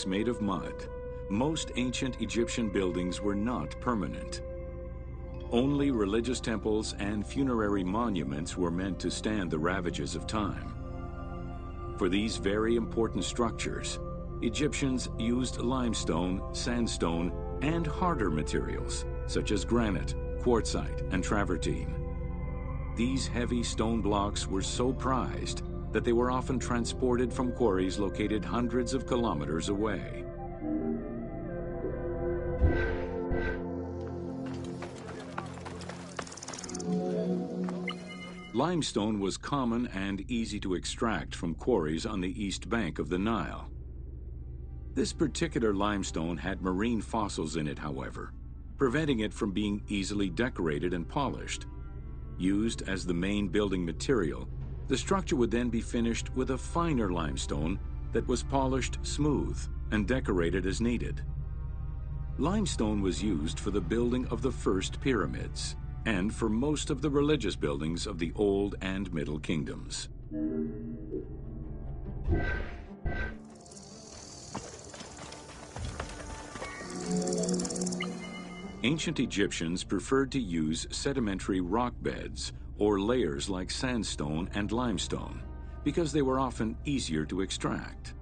made of mud, most ancient Egyptian buildings were not permanent. Only religious temples and funerary monuments were meant to stand the ravages of time. For these very important structures, Egyptians used limestone, sandstone, and harder materials such as granite, quartzite, and travertine. These heavy stone blocks were so prized that they were often transported from quarries located hundreds of kilometers away. Limestone was common and easy to extract from quarries on the east bank of the Nile. This particular limestone had marine fossils in it, however, preventing it from being easily decorated and polished. Used as the main building material, the structure would then be finished with a finer limestone that was polished smooth and decorated as needed. Limestone was used for the building of the first pyramids and for most of the religious buildings of the Old and Middle Kingdoms. Ancient Egyptians preferred to use sedimentary rock beds or layers like sandstone and limestone because they were often easier to extract.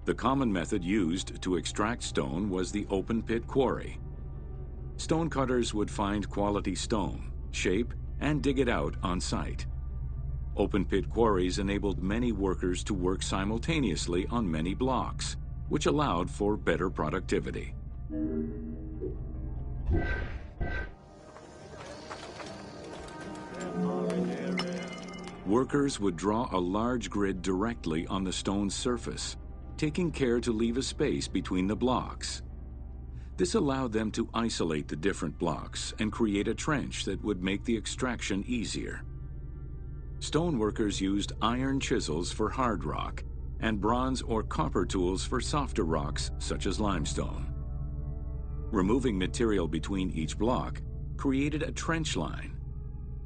The common method used to extract stone was the open pit quarry. Stonecutters would find quality stone, shape, and dig it out on site. Open pit quarries enabled many workers to work simultaneously on many blocks, which allowed for better productivity. Workers would draw a large grid directly on the stone's surface, taking care to leave a space between the blocks. This allowed them to isolate the different blocks and create a trench that would make the extraction easier. Stoneworkers used iron chisels for hard rock and bronze or copper tools for softer rocks such as limestone. Removing material between each block created a trench line.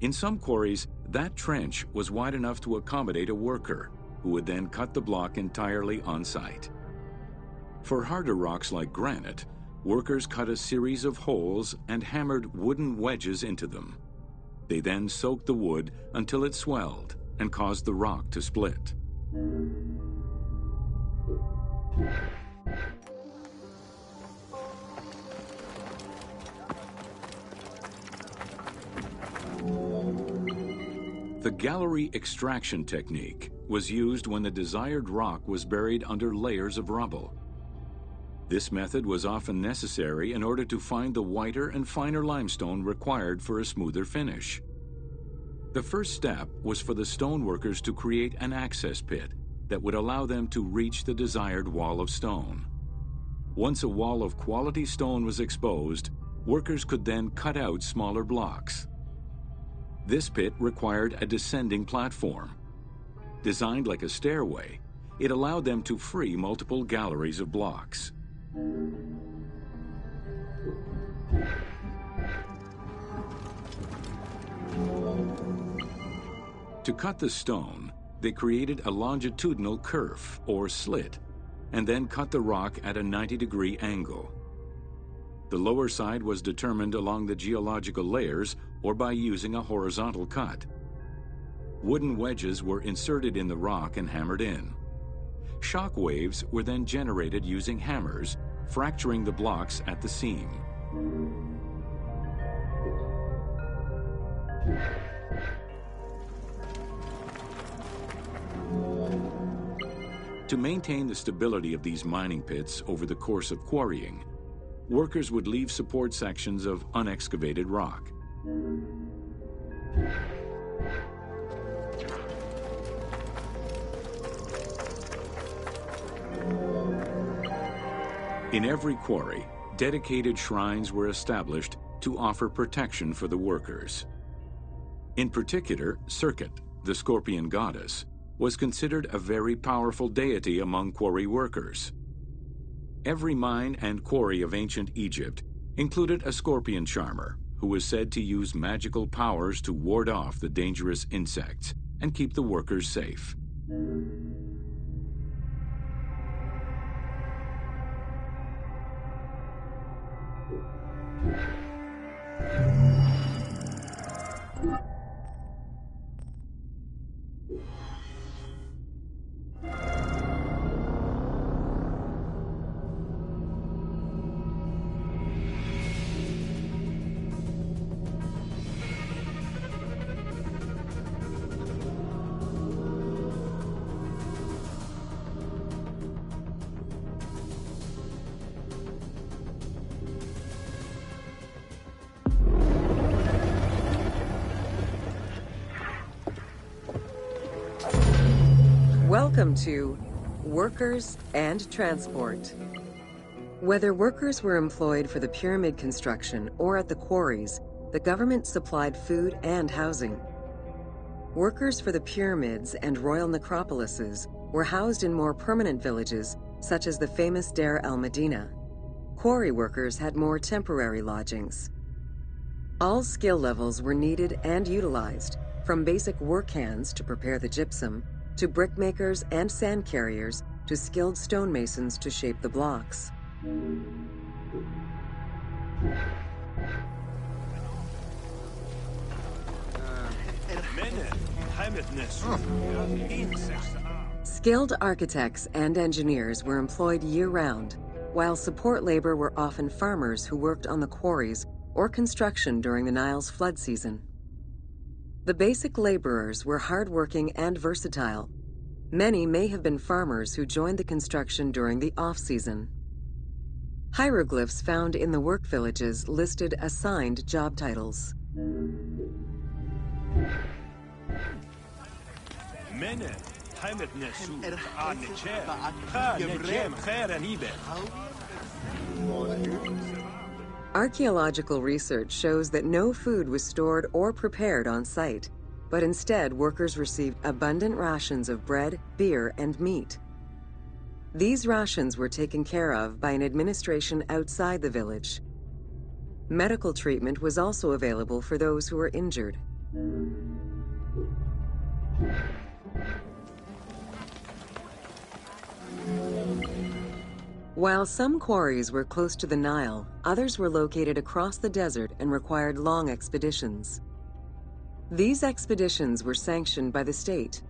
In some quarries, that trench was wide enough to accommodate a worker, who would then cut the block entirely on site. For harder rocks like granite, workers cut a series of holes and hammered wooden wedges into them. They then soaked the wood until it swelled and caused the rock to split. The gallery extraction technique was used when the desired rock was buried under layers of rubble. This method was often necessary in order to find the whiter and finer limestone required for a smoother finish. The first step was for the stoneworkers to create an access pit that would allow them to reach the desired wall of stone. Once a wall of quality stone was exposed, workers could then cut out smaller blocks. This pit required a descending platform. Designed like a stairway, it allowed them to free multiple galleries of blocks. To cut the stone, they created a longitudinal kerf or slit, and then cut the rock at a 90-degree angle. The lower side was determined along the geological layers or by using a horizontal cut. Wooden wedges were inserted in the rock and hammered in. Shock waves were then generated using hammers, fracturing the blocks at the seam. To maintain the stability of these mining pits over the course of quarrying, workers would leave support sections of unexcavated rock. In every quarry, dedicated shrines were established to offer protection for the workers. In particular, Serket, the scorpion goddess, was considered a very powerful deity among quarry workers. Every mine and quarry of ancient Egypt included a scorpion charmer who was said to use magical powers to ward off the dangerous insects and keep the workers safe. Welcome to Workers and Transport. Whether workers were employed for the pyramid construction or at the quarries, the government supplied food and housing. Workers for the pyramids and royal necropolises were housed in more permanent villages, such as the famous Deir el-Medina. Quarry workers had more temporary lodgings. All skill levels were needed and utilized, from basic work hands to prepare the gypsum, to brickmakers and sand carriers, to skilled stonemasons to shape the blocks. Skilled architects and engineers were employed year-round, while support labor were often farmers who worked on the quarries or construction during the Nile's flood season. The basic laborers were hard-working and versatile. Many may have been farmers who joined the construction during the off-season. Hieroglyphs found in the work villages listed assigned job titles. Archaeological research shows that no food was stored or prepared on site, but instead workers received abundant rations of bread, beer, and meat. These rations were taken care of by an administration outside the village. Medical treatment was also available for those who were injured. While some quarries were close to the Nile, others were located across the desert and required long expeditions. These expeditions were sanctioned by the state.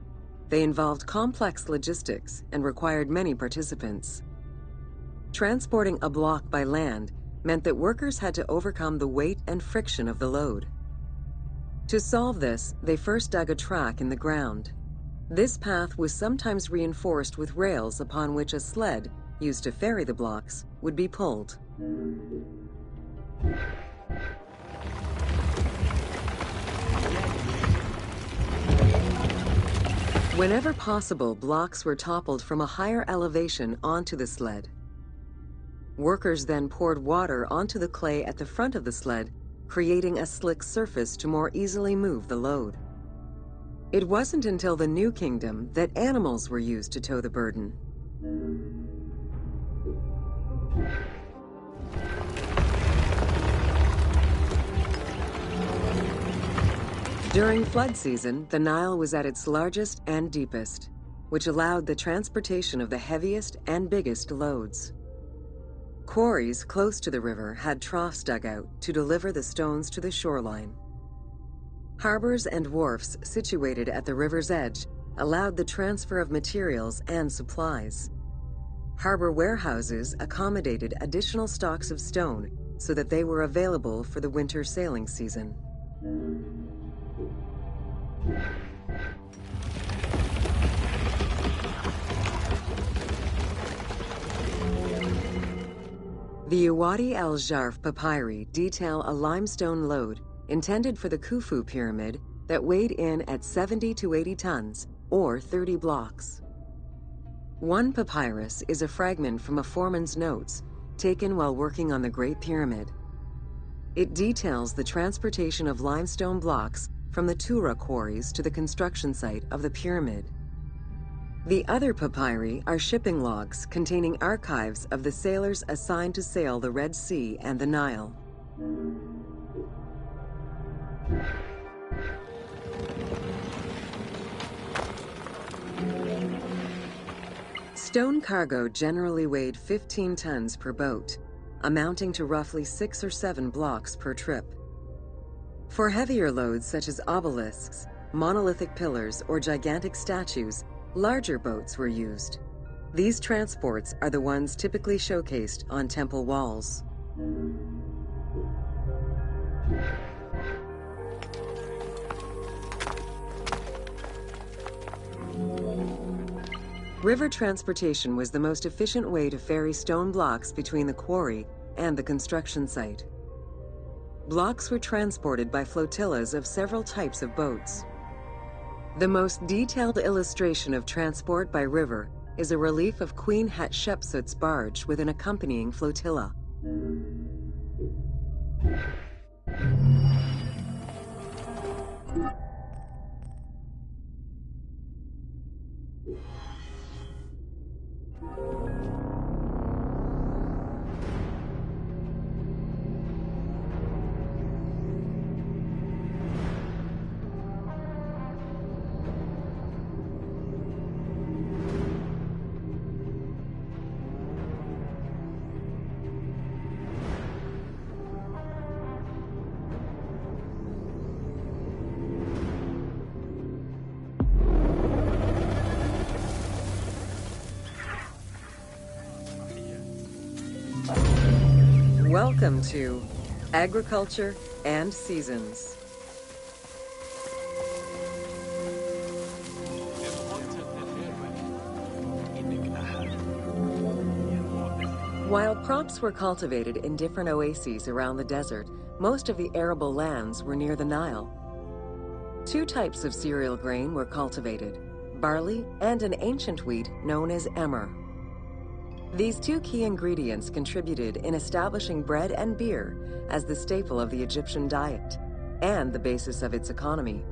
They involved complex logistics and required many participants. Transporting a block by land meant that workers had to overcome the weight and friction of the load. To solve this, they first dug a track in the ground. This path was sometimes reinforced with rails upon which a sled, used to ferry the blocks, would be pulled. Whenever possible, blocks were toppled from a higher elevation onto the sled. Workers then poured water onto the clay at the front of the sled, creating a slick surface to more easily move the load. It wasn't until the New Kingdom that animals were used to tow the burden. During flood season, the Nile was at its largest and deepest, which allowed the transportation of the heaviest and biggest loads. Quarries close to the river had troughs dug out to deliver the stones to the shoreline. Harbors and wharfs situated at the river's edge allowed the transfer of materials and supplies. Harbor warehouses accommodated additional stocks of stone so that they were available for the winter sailing season. The Uwadi el-Jarf papyri detail a limestone load intended for the Khufu pyramid that weighed in at 70 to 80 tons, or 30 blocks. One papyrus is a fragment from a foreman's notes taken while working on the Great Pyramid. It details the transportation of limestone blocks from the Tura quarries to the construction site of the pyramid. The other papyri are shipping logs containing archives of the sailors assigned to sail the Red Sea and the Nile. Stone cargo generally weighed 15 tons per boat. amounting to roughly 6 or 7 blocks per trip. For heavier loads such as obelisks, monolithic pillars, or gigantic statues, larger boats were used. These transports are the ones typically showcased on temple walls. River transportation was the most efficient way to ferry stone blocks between the quarry and the construction site. Blocks were transported by flotillas of several types of boats. The most detailed illustration of transport by river is a relief of Queen Hatshepsut's barge with an accompanying flotilla. Welcome to Agriculture and Seasons. While crops were cultivated in different oases around the desert, most of the arable lands were near the Nile. 2 types of cereal grain were cultivated, barley and an ancient wheat known as emmer. These 2 key ingredients contributed in establishing bread and beer as the staple of the Egyptian diet and the basis of its economy.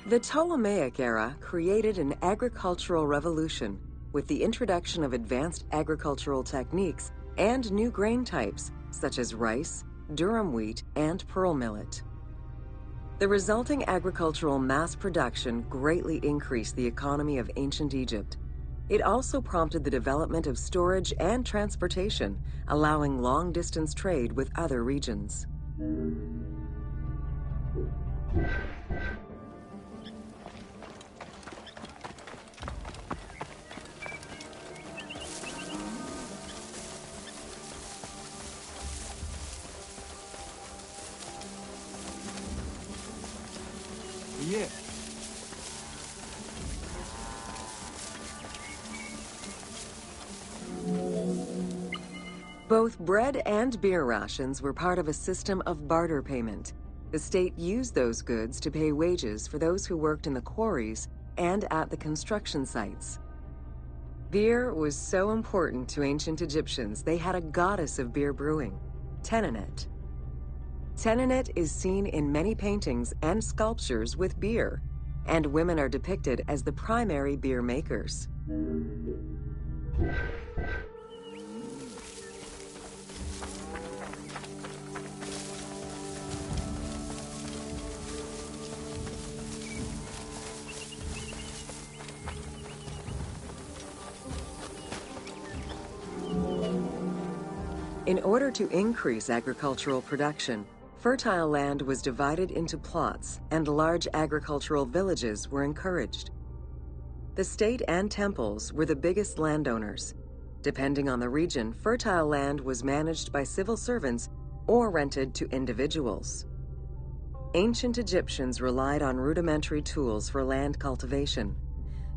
The Ptolemaic era created an agricultural revolution with the introduction of advanced agricultural techniques and new grain types such as rice, durum wheat, and pearl millet. The resulting agricultural mass production greatly increased the economy of ancient Egypt. It also prompted the development of storage and transportation, allowing long-distance trade with other regions. Yeah. Both bread and beer rations were part of a system of barter payment. The state used those goods to pay wages for those who worked in the quarries and at the construction sites. Beer was so important to ancient Egyptians, they had a goddess of beer brewing, Tenenet. Tenenet is seen in many paintings and sculptures with beer, and women are depicted as the primary beer makers. In order to increase agricultural production, fertile land was divided into plots and large agricultural villages were encouraged. The state and temples were the biggest landowners. Depending on the region, fertile land was managed by civil servants or rented to individuals. Ancient Egyptians relied on rudimentary tools for land cultivation.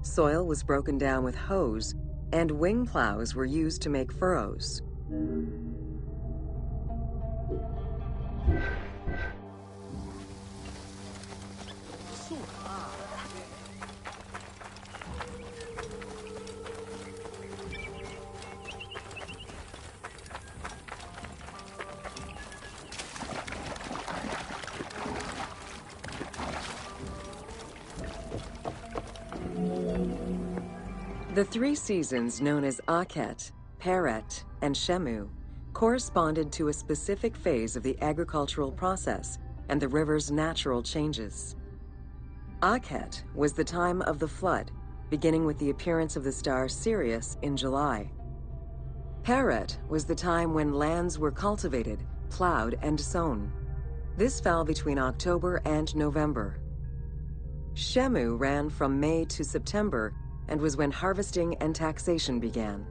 Soil was broken down with hoes, and wing plows were used to make furrows. The 3 seasons known as Akhet Peret, and Shemu corresponded to a specific phase of the agricultural process and the river's natural changes. Akhet was the time of the flood, beginning with the appearance of the star Sirius in July. Peret was the time when lands were cultivated, plowed, and sown. This fell between October and November. Shemu ran from May to September and was when harvesting and taxation began.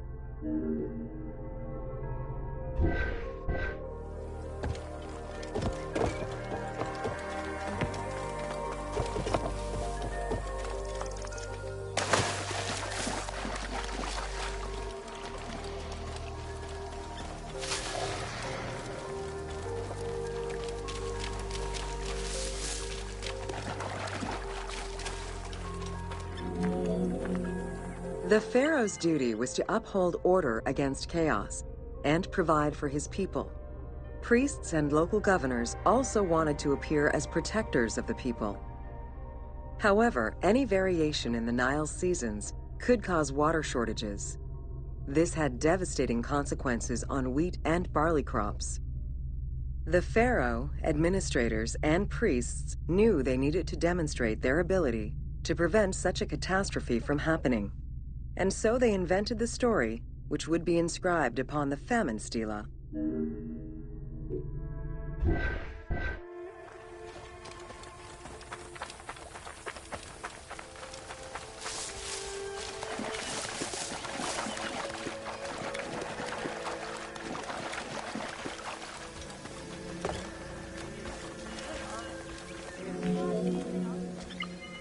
The pharaoh's duty was to uphold order against chaos and provide for his people. Priests and local governors also wanted to appear as protectors of the people. However, any variation in the Nile's seasons could cause water shortages. This had devastating consequences on wheat and barley crops. The pharaoh, administrators, and priests knew they needed to demonstrate their ability to prevent such a catastrophe from happening. And so they invented the story, which would be inscribed upon the famine stela.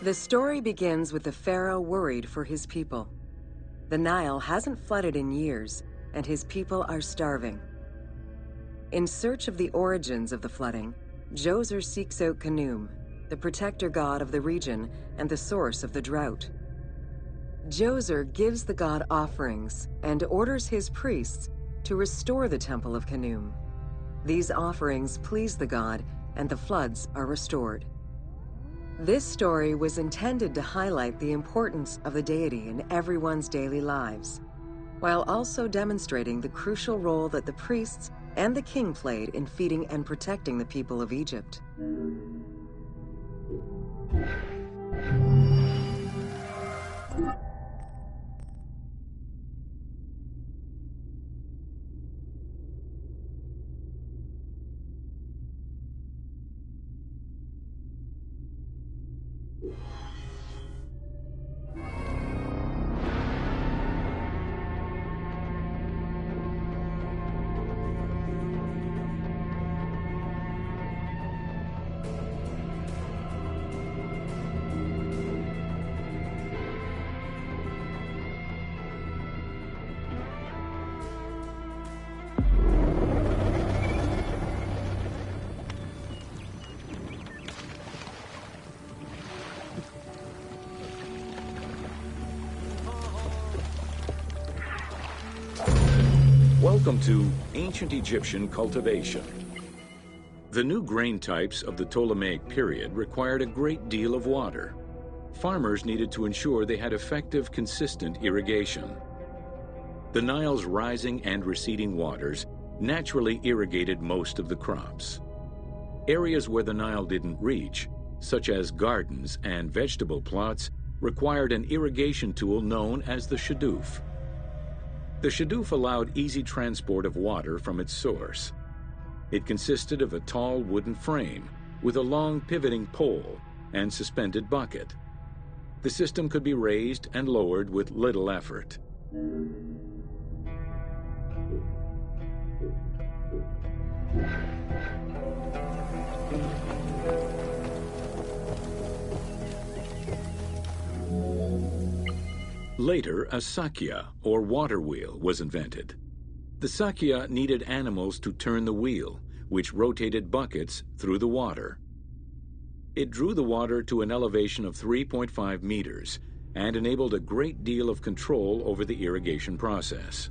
The story begins with the pharaoh worried for his people. The Nile hasn't flooded in years, and his people are starving. In search of the origins of the flooding, Djoser seeks out Khnum, the protector god of the region and the source of the drought. Djoser gives the god offerings and orders his priests to restore the temple of Khnum. These offerings please the god, and the floods are restored. This story was intended to highlight the importance of the deity in everyone's daily lives, while also demonstrating the crucial role that the priests and the king played in feeding and protecting the people of Egypt. Welcome to Ancient Egyptian Cultivation. The new grain types of the Ptolemaic period required a great deal of water. Farmers needed to ensure they had effective, consistent irrigation. The Nile's rising and receding waters naturally irrigated most of the crops. Areas where the Nile didn't reach, such as gardens and vegetable plots, required an irrigation tool known as the shadoof. The shadoof allowed easy transport of water from its source. It consisted of a tall wooden frame with a long pivoting pole and suspended bucket. The system could be raised and lowered with little effort. Later, a sakya, or water wheel, was invented. The sakya needed animals to turn the wheel, which rotated buckets through the water. It drew the water to an elevation of 3.5 meters and enabled a great deal of control over the irrigation process.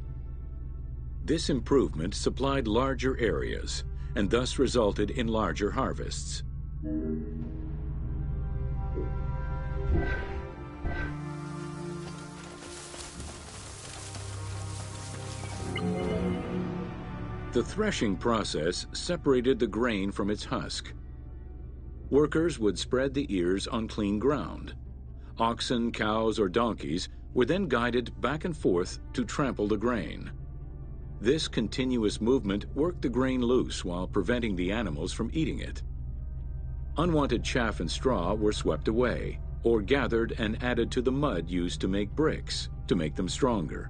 This improvement supplied larger areas and thus resulted in larger harvests. The threshing process separated the grain from its husk. Workers would spread the ears on clean ground. Oxen, cows, or donkeys were then guided back and forth to trample the grain. This continuous movement worked the grain loose while preventing the animals from eating it. Unwanted chaff and straw were swept away, or gathered and added to the mud used to make bricks, to make them stronger.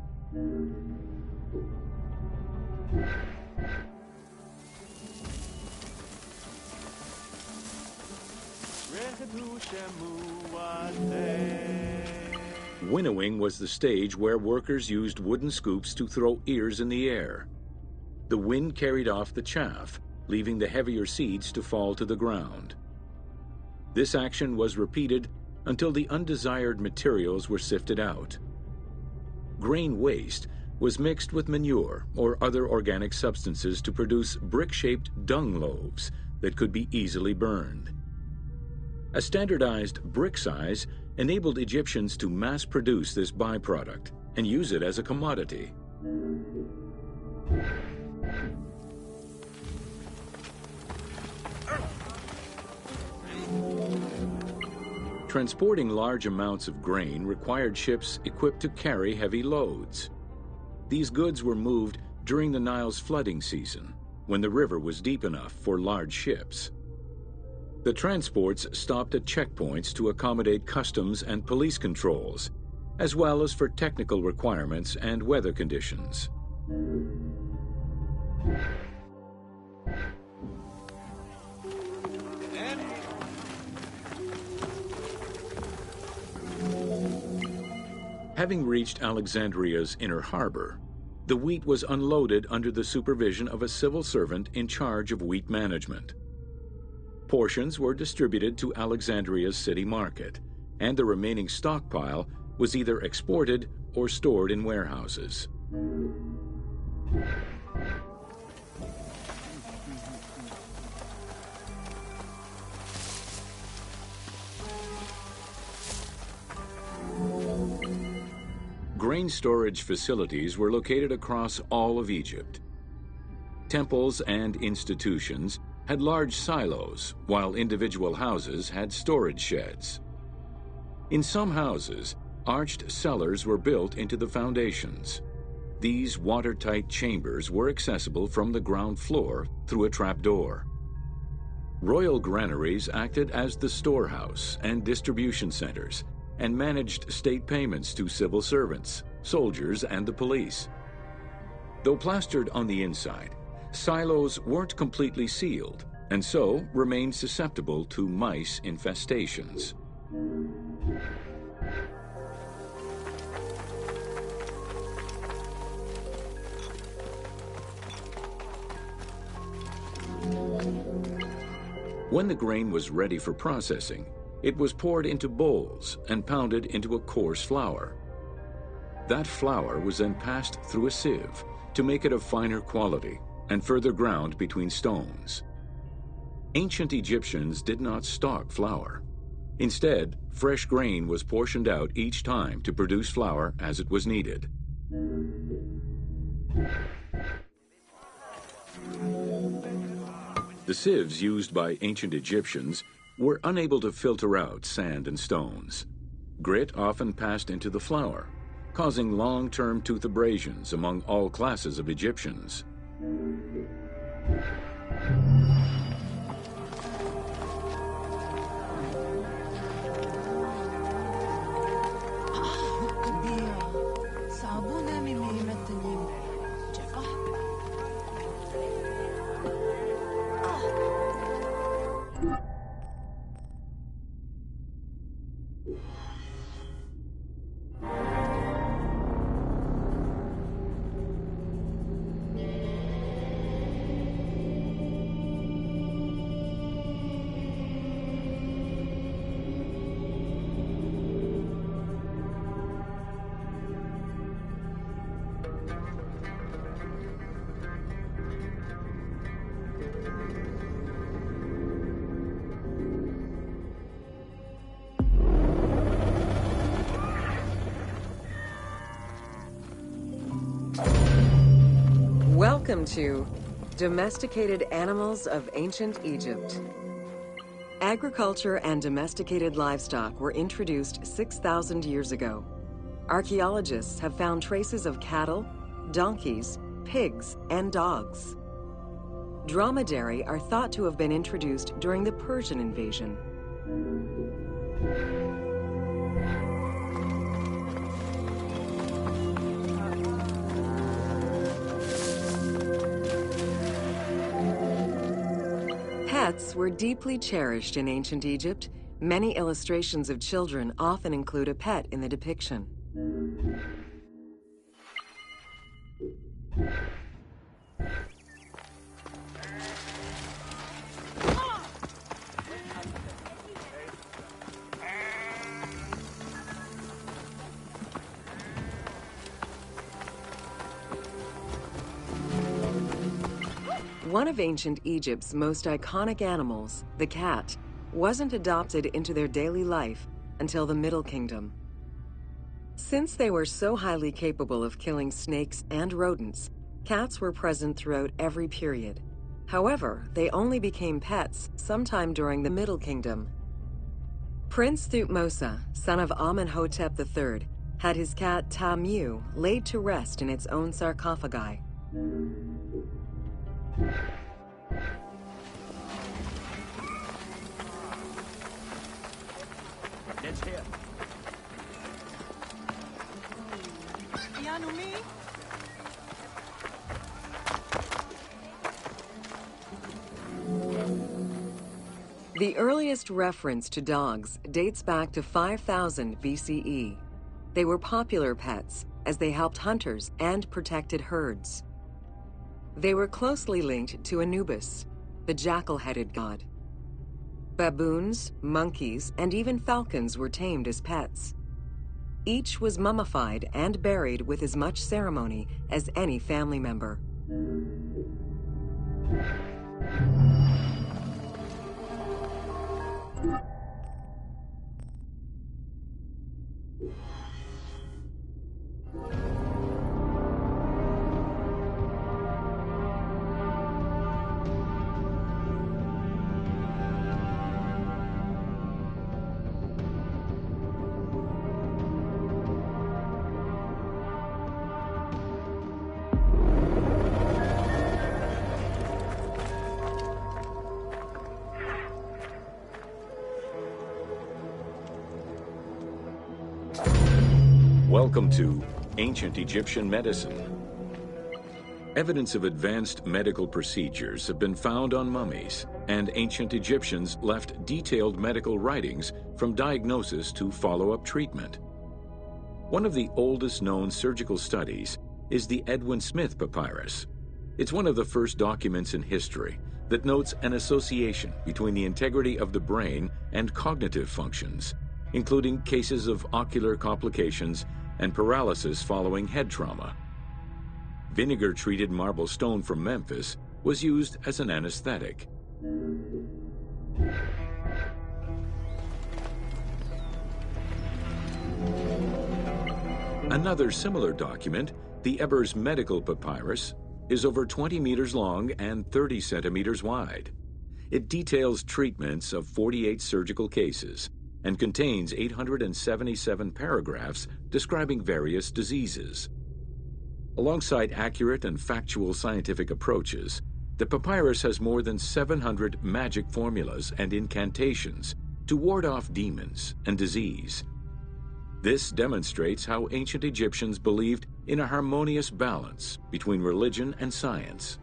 Winnowing was the stage where workers used wooden scoops to throw ears in the air. The wind carried off the chaff, leaving the heavier seeds to fall to the ground. This action was repeated until the undesired materials were sifted out. Grain waste was mixed with manure or other organic substances to produce brick-shaped dung loaves that could be easily burned. A standardized brick size enabled Egyptians to mass-produce this byproduct and use it as a commodity. Transporting large amounts of grain required ships equipped to carry heavy loads. These goods were moved during the Nile's flooding season, when the river was deep enough for large ships. The transports stopped at checkpoints to accommodate customs and police controls, as well as for technical requirements and weather conditions. Having reached Alexandria's inner harbor, the wheat was unloaded under the supervision of a civil servant in charge of wheat management. Portions were distributed to Alexandria's city market, and the remaining stockpile was either exported or stored in warehouses. Grain storage facilities were located across all of Egypt. Temples and institutions had large silos, while individual houses had storage sheds. In some houses, arched cellars were built into the foundations. These watertight chambers were accessible from the ground floor through a trapdoor. Royal granaries acted as the storehouse and distribution centers, and managed state payments to civil servants, soldiers, and the police. Though plastered on the inside, silos weren't completely sealed, and so remained susceptible to mice infestations. When the grain was ready for processing, it was poured into bowls and pounded into a coarse flour. That flour was then passed through a sieve to make it of finer quality and further ground between stones. Ancient Egyptians did not stock flour. Instead, fresh grain was portioned out each time to produce flour as it was needed. The sieves used by ancient Egyptians were unable to filter out sand and stones. Grit often passed into the flour, causing long-term tooth abrasions among all classes of Egyptians. Welcome to Domesticated animals of ancient Egypt. Agriculture and domesticated livestock were introduced 6,000 years ago. Archaeologists have found traces of cattle, donkeys, pigs, and dogs. Dromedary are thought to have been introduced during the Persian invasion. Pets were deeply cherished in ancient Egypt. Many illustrations of children often include a pet in the depiction. One of ancient Egypt's most iconic animals, the cat, wasn't adopted into their daily life until the Middle Kingdom. Since they were so highly capable of killing snakes and rodents, cats were present throughout every period. However, they only became pets sometime during the Middle Kingdom. Prince Thutmose, son of Amenhotep III, had his cat Ta-Mew laid to rest in its own sarcophagi. Let's hear. The earliest reference to dogs dates back to 5000 BCE. They were popular pets as they helped hunters and protected herds. They were closely linked to Anubis, the jackal-headed god. Baboons, monkeys, and even falcons were tamed as pets. Each was mummified and buried with as much ceremony as any family member. Welcome to Ancient Egyptian Medicine. Evidence of advanced medical procedures have been found on mummies, and ancient Egyptians left detailed medical writings from diagnosis to follow-up treatment. One of the oldest known surgical studies is the Edwin Smith Papyrus. It's one of the first documents in history that notes an association between the integrity of the brain and cognitive functions, including cases of ocular complications and paralysis following head trauma. Vinegar-treated marble stone from Memphis was used as an anesthetic. Another similar document, the Ebers Medical Papyrus, is over 20 meters long and 30 centimeters wide. It details treatments of 48 surgical cases and contains 877 paragraphs describing various diseases. Alongside accurate and factual scientific approaches, the papyrus has more than 700 magic formulas and incantations to ward off demons and disease. This demonstrates how ancient Egyptians believed in a harmonious balance between religion and science.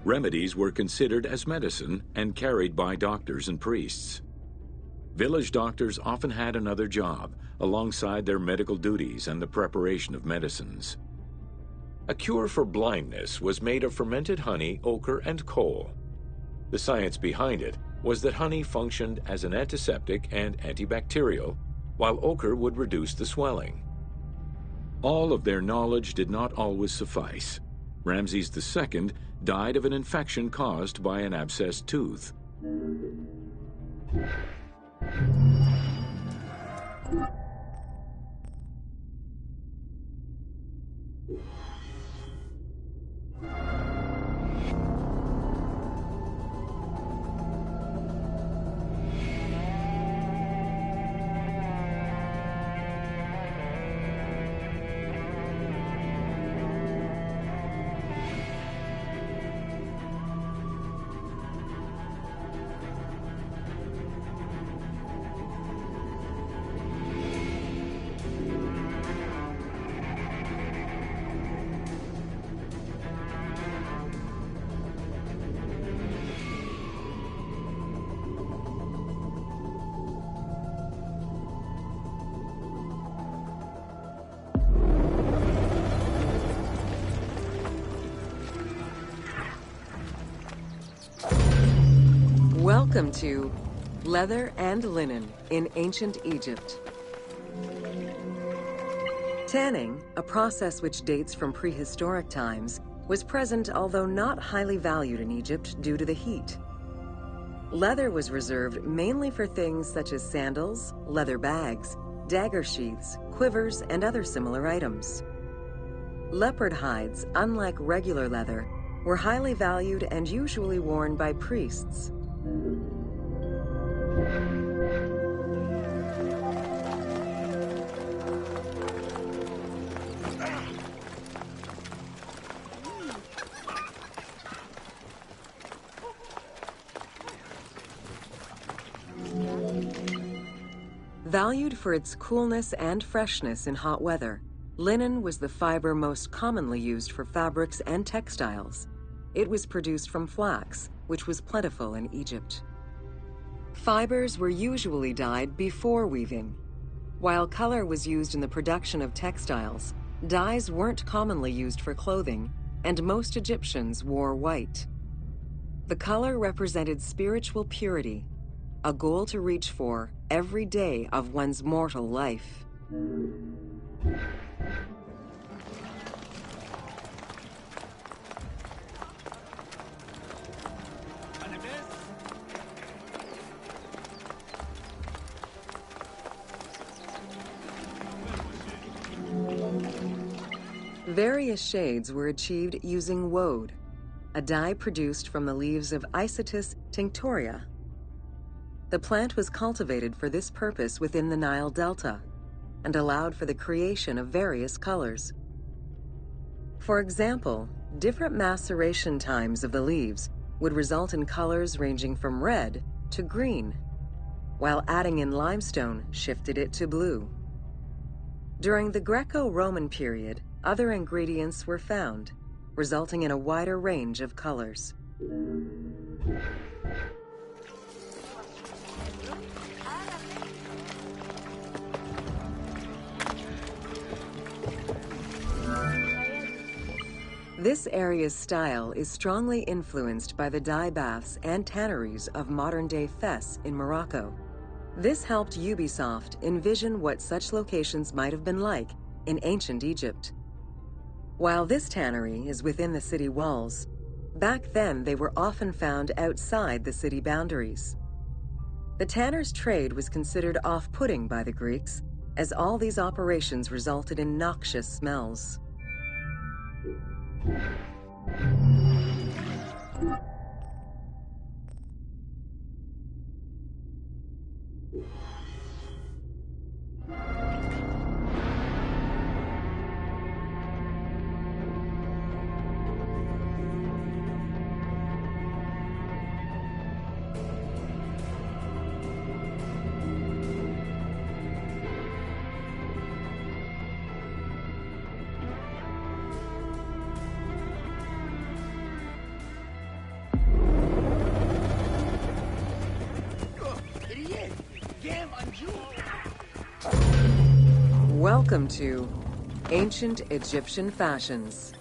Remedies were considered as medicine and carried by doctors and priests. Village doctors often had another job alongside their medical duties and the preparation of medicines. A cure for blindness was made of fermented honey, ochre, and coal. The science behind it was that honey functioned as an antiseptic and antibacterial, while ochre would reduce the swelling. All of their knowledge did not always suffice. Ramses II died of an infection caused by an abscessed tooth. Welcome to Leather and Linen in Ancient Egypt. Tanning, a process which dates from prehistoric times, was present although not highly valued in Egypt due to the heat. Leather was reserved mainly for things such as sandals, leather bags, dagger sheaths, quivers, and other similar items. Leopard hides, unlike regular leather, were highly valued and usually worn by priests. Valued for its coolness and freshness in hot weather, linen was the fiber most commonly used for fabrics and textiles. It was produced from flax, which was plentiful in Egypt. Fibers were usually dyed before weaving. While color was used in the production of textiles, dyes weren't commonly used for clothing, and most Egyptians wore white. The color represented spiritual purity, a goal to reach for every day of one's mortal life. Various shades were achieved using woad, a dye produced from the leaves of Isotis tinctoria. The plant was cultivated for this purpose within the Nile Delta and allowed for the creation of various colors. For example, different maceration times of the leaves would result in colors ranging from red to green, while adding in limestone shifted it to blue. During the Greco-Roman period, other ingredients were found, resulting in a wider range of colors. This area's style is strongly influenced by the dye baths and tanneries of modern-day Fes in Morocco. This helped Ubisoft envision what such locations might have been like in ancient Egypt. While this tannery is within the city walls, back then they were often found outside the city boundaries. The tanner's trade was considered off-putting by the Greeks, as all these operations resulted in noxious smells. Welcome to Ancient Egyptian Fashions.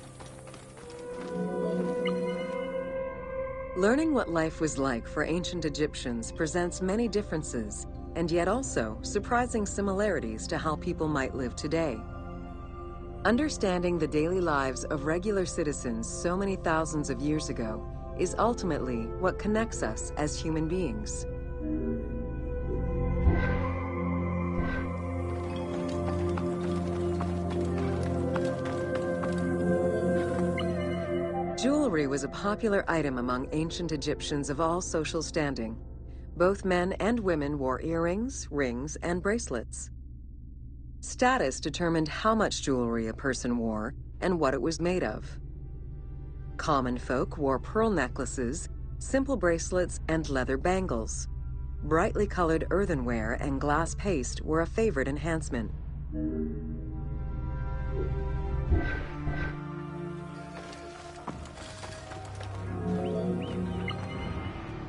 Learning what life was like for ancient Egyptians presents many differences, and yet also surprising similarities to how people might live today. Understanding the daily lives of regular citizens so many thousands of years ago is ultimately what connects us as human beings. Jewelry was a popular item among ancient Egyptians of all social standing. Both men and women wore earrings, rings, and bracelets. Status determined how much jewelry a person wore and what it was made of. Common folk wore pearl necklaces, simple bracelets, and leather bangles. Brightly colored earthenware and glass paste were a favorite enhancement.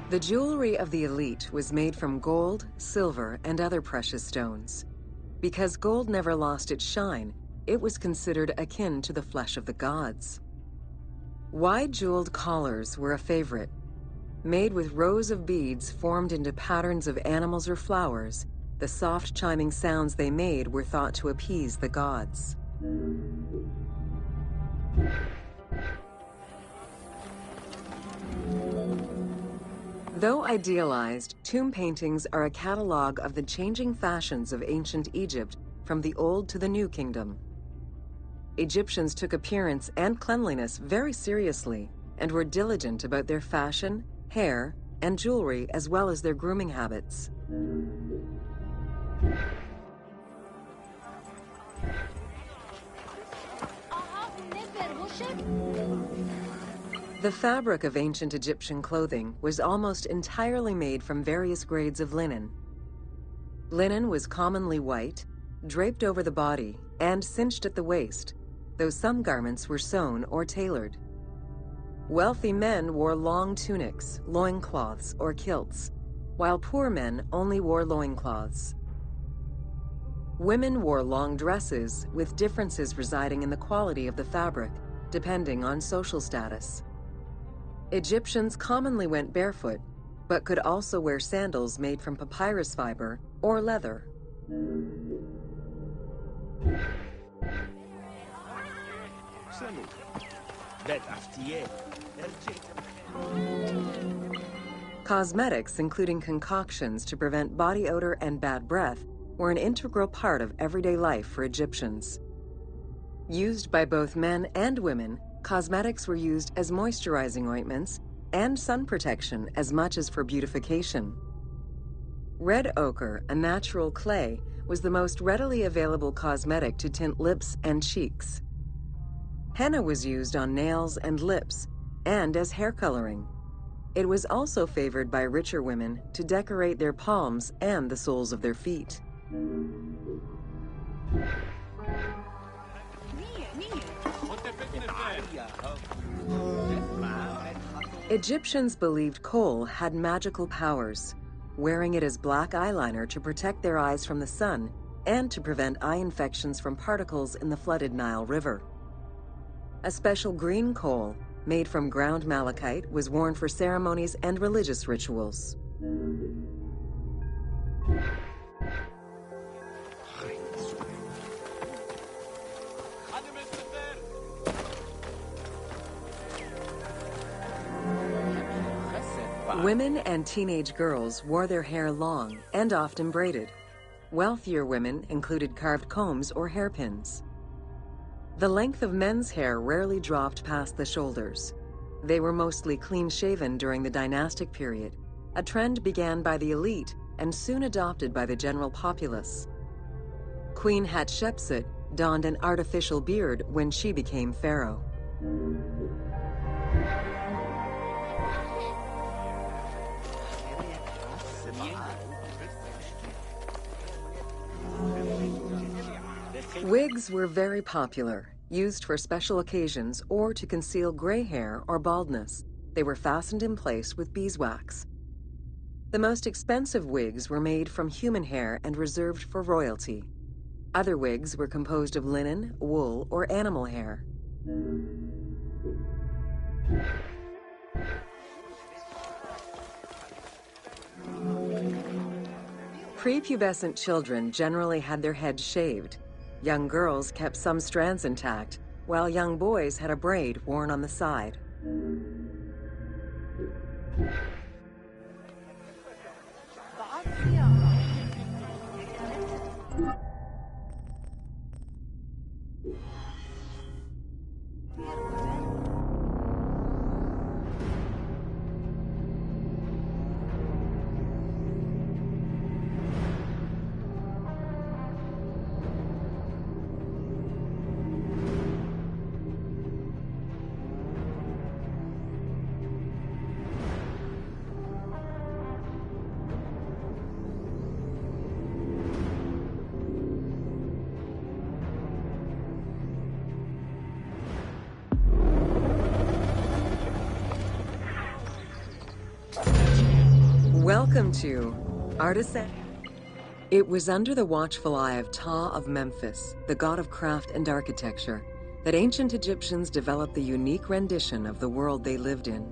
The jewelry of the elite was made from gold, silver, and other precious stones. Because gold never lost its shine, it was considered akin to the flesh of the gods. Wide jeweled collars were a favorite. Made with rows of beads formed into patterns of animals or flowers, the soft chiming sounds they made were thought to appease the gods. Though idealized, tomb paintings are a catalog of the changing fashions of ancient Egypt from the Old to the New Kingdom. Egyptians took appearance and cleanliness very seriously and were diligent about their fashion, hair, and jewelry as well as their grooming habits. The fabric of ancient Egyptian clothing was almost entirely made from various grades of linen. Linen was commonly white, draped over the body, and cinched at the waist, though some garments were sewn or tailored. Wealthy men wore long tunics, loincloths, or kilts, while poor men only wore loincloths. Women wore long dresses, with differences residing in the quality of the fabric, depending on social status. Egyptians commonly went barefoot, but could also wear sandals made from papyrus fiber or leather. Cosmetics, including concoctions to prevent body odor and bad breath, were an integral part of everyday life for Egyptians. Used by both men and women, cosmetics were used as moisturizing ointments and sun protection as much as for beautification. Red ochre, a natural clay, was the most readily available cosmetic to tint lips and cheeks. Henna was used on nails and lips, and as hair coloring. It was also favored by richer women to decorate their palms and the soles of their feet. Egyptians believed kohl had magical powers, wearing it as black eyeliner to protect their eyes from the sun and to prevent eye infections from particles in the flooded Nile River. A special green kohl, made from ground malachite, was worn for ceremonies and religious rituals. Women and teenage girls wore their hair long and often braided. Wealthier women included carved combs or hairpins. The length of men's hair rarely dropped past the shoulders. They were mostly clean-shaven during the dynastic period, a trend began by the elite and soon adopted by the general populace. Queen Hatshepsut donned an artificial beard when she became pharaoh. Wigs were very popular, used for special occasions or to conceal gray hair or baldness. They were fastened in place with beeswax. The most expensive wigs were made from human hair and reserved for royalty. Other wigs were composed of linen, wool, or animal hair. Prepubescent children generally had their heads shaved. Young girls kept some strands intact, while young boys had a braid worn on the side. Welcome to Artisan. It was under the watchful eye of Ptah of Memphis, the god of craft and architecture, that ancient Egyptians developed the unique rendition of the world they lived in.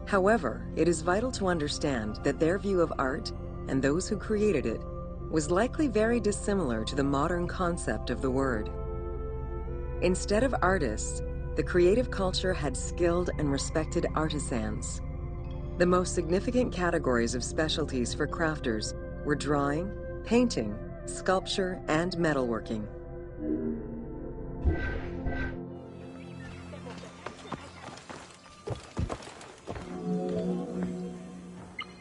However, it is vital to understand that their view of art, and those who created it, was likely very dissimilar to the modern concept of the word. Instead of artists, the creative culture had skilled and respected artisans. The most significant categories of specialties for crafters were drawing, painting, sculpture, and metalworking.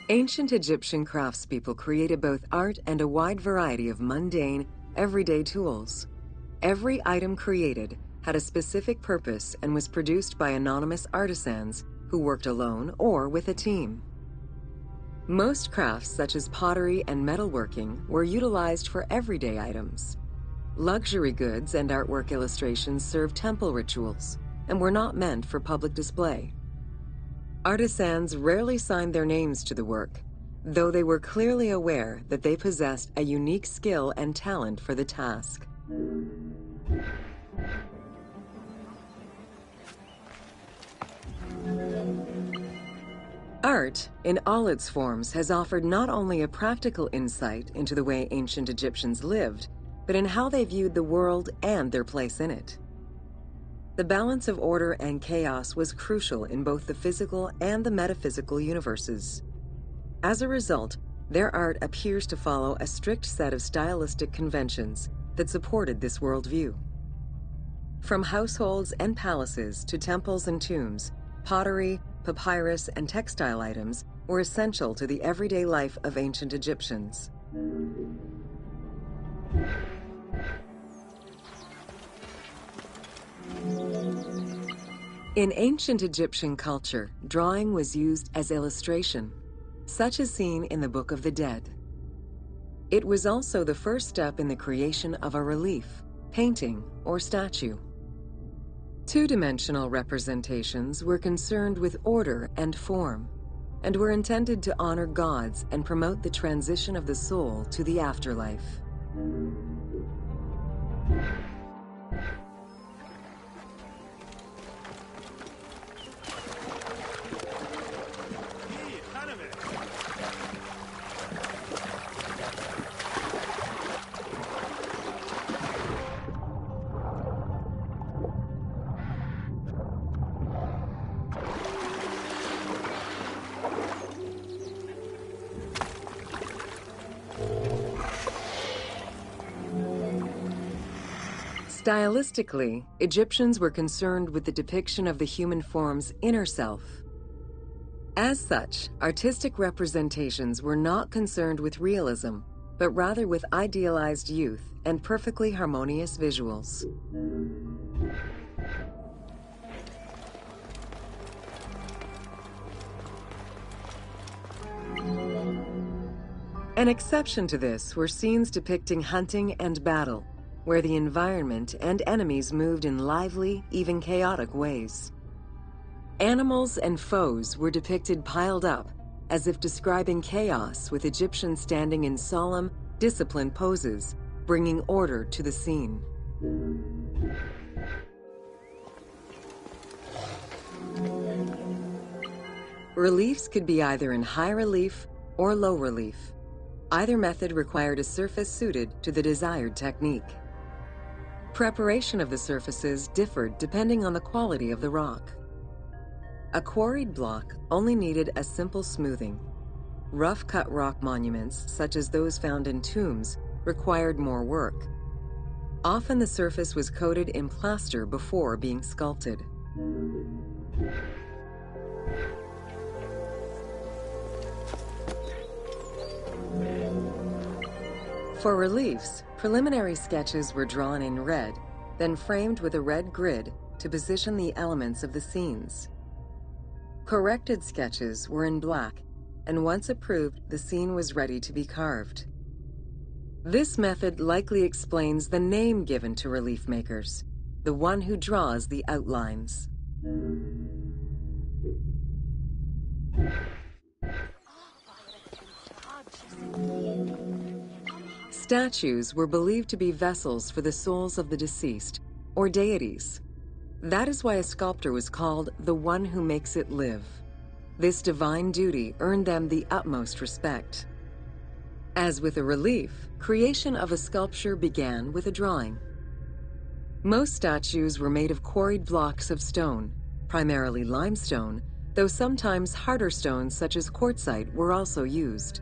Ancient Egyptian craftspeople created both art and a wide variety of mundane, everyday tools. Every item created had a specific purpose and was produced by anonymous artisans who worked alone or with a team. Most crafts, such as pottery and metalworking, were utilized for everyday items. Luxury goods and artwork illustrations served temple rituals and were not meant for public display. Artisans rarely signed their names to the work, though they were clearly aware that they possessed a unique skill and talent for the task. Art, in all its forms, has offered not only a practical insight into the way ancient Egyptians lived, but in how they viewed the world and their place in it. The balance of order and chaos was crucial in both the physical and the metaphysical universes. As a result, their art appears to follow a strict set of stylistic conventions that supported this worldview. From households and palaces to temples and tombs, pottery, papyrus, and textile items were essential to the everyday life of ancient Egyptians. In ancient Egyptian culture, drawing was used as illustration, such as seen in the Book of the Dead. It was also the first step in the creation of a relief, painting, or statue. Two-dimensional representations were concerned with order and form, and were intended to honor gods and promote the transition of the soul to the afterlife. Stylistically, Egyptians were concerned with the depiction of the human form's inner self. As such, artistic representations were not concerned with realism, but rather with idealized youth and perfectly harmonious visuals. An exception to this were scenes depicting hunting and battle, where the environment and enemies moved in lively, even chaotic ways. Animals and foes were depicted piled up, as if describing chaos, with Egyptians standing in solemn, disciplined poses, bringing order to the scene. Reliefs could be either in high relief or low relief. Either method required a surface suited to the desired technique. Preparation of the surfaces differed depending on the quality of the rock. A quarried block only needed a simple smoothing. Rough-cut rock monuments, such as those found in tombs, required more work. Often the surface was coated in plaster before being sculpted. For reliefs, preliminary sketches were drawn in red, then framed with a red grid to position the elements of the scenes. Corrected sketches were in black, and once approved, the scene was ready to be carved. This method likely explains the name given to relief makers, the one who draws the outlines. Statues were believed to be vessels for the souls of the deceased, or deities. That is why a sculptor was called the one who makes it live. This divine duty earned them the utmost respect. As with a relief, creation of a sculpture began with a drawing. Most statues were made of quarried blocks of stone, primarily limestone, though sometimes harder stones such as quartzite were also used.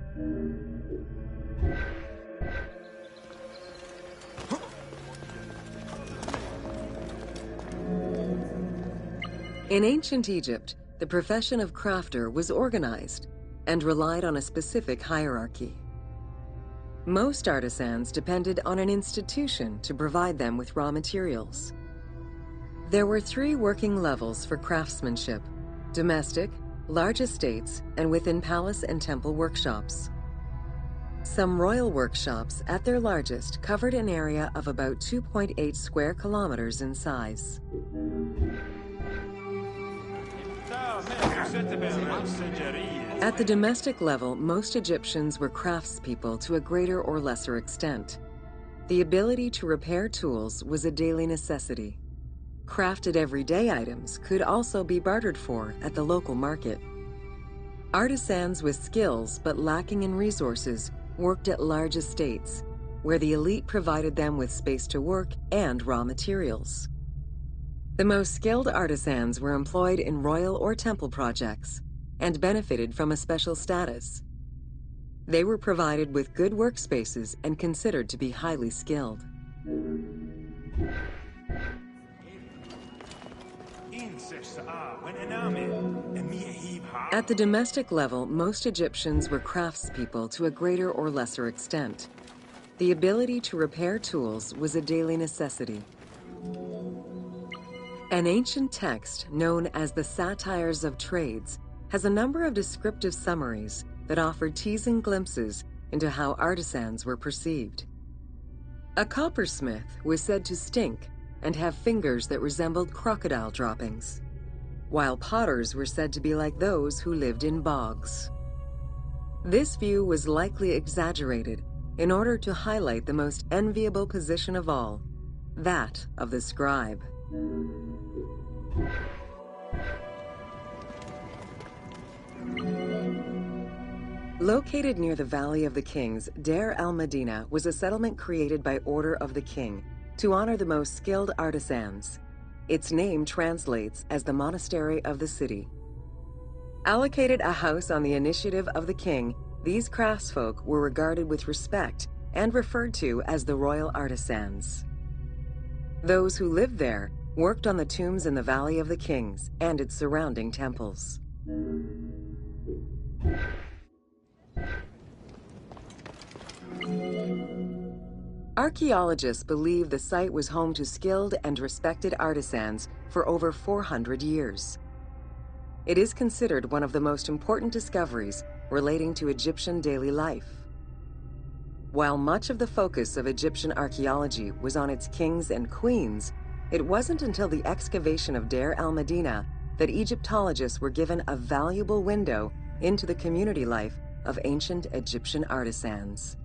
In ancient Egypt, the profession of crafter was organized and relied on a specific hierarchy. Most artisans depended on an institution to provide them with raw materials. There were 3 working levels for craftsmanship: domestic, large estates, and within palace and temple workshops. Some royal workshops, at their largest, covered an area of about 2.8 square kilometers in size. At the domestic level, most Egyptians were craftspeople to a greater or lesser extent. The ability to repair tools was a daily necessity. Crafted everyday items could also be bartered for at the local market. Artisans with skills but lacking in resources worked at large estates, where the elite provided them with space to work and raw materials. The most skilled artisans were employed in royal or temple projects and benefited from a special status. They were provided with good workspaces and considered to be highly skilled. At the domestic level, most Egyptians were craftspeople to a greater or lesser extent. The ability to repair tools was a daily necessity. An ancient text known as the Satires of Trades has a number of descriptive summaries that offer teasing glimpses into how artisans were perceived. A coppersmith was said to stink and have fingers that resembled crocodile droppings, while potters were said to be like those who lived in bogs. This view was likely exaggerated in order to highlight the most enviable position of all, that of the scribe. Located near the Valley of the Kings, Deir el-Medina was a settlement created by order of the king to honor the most skilled artisans. Its name translates as the monastery of the city. Allocated a house on the initiative of the king, these craftsfolk were regarded with respect and referred to as the royal artisans. Those who lived there worked on the tombs in the Valley of the Kings and its surrounding temples. Archaeologists believe the site was home to skilled and respected artisans for over 400 years. It is considered one of the most important discoveries relating to Egyptian daily life. While much of the focus of Egyptian archaeology was on its kings and queens, it wasn't until the excavation of Deir el-Medina that Egyptologists were given a valuable window into the community life of ancient Egyptian artisans.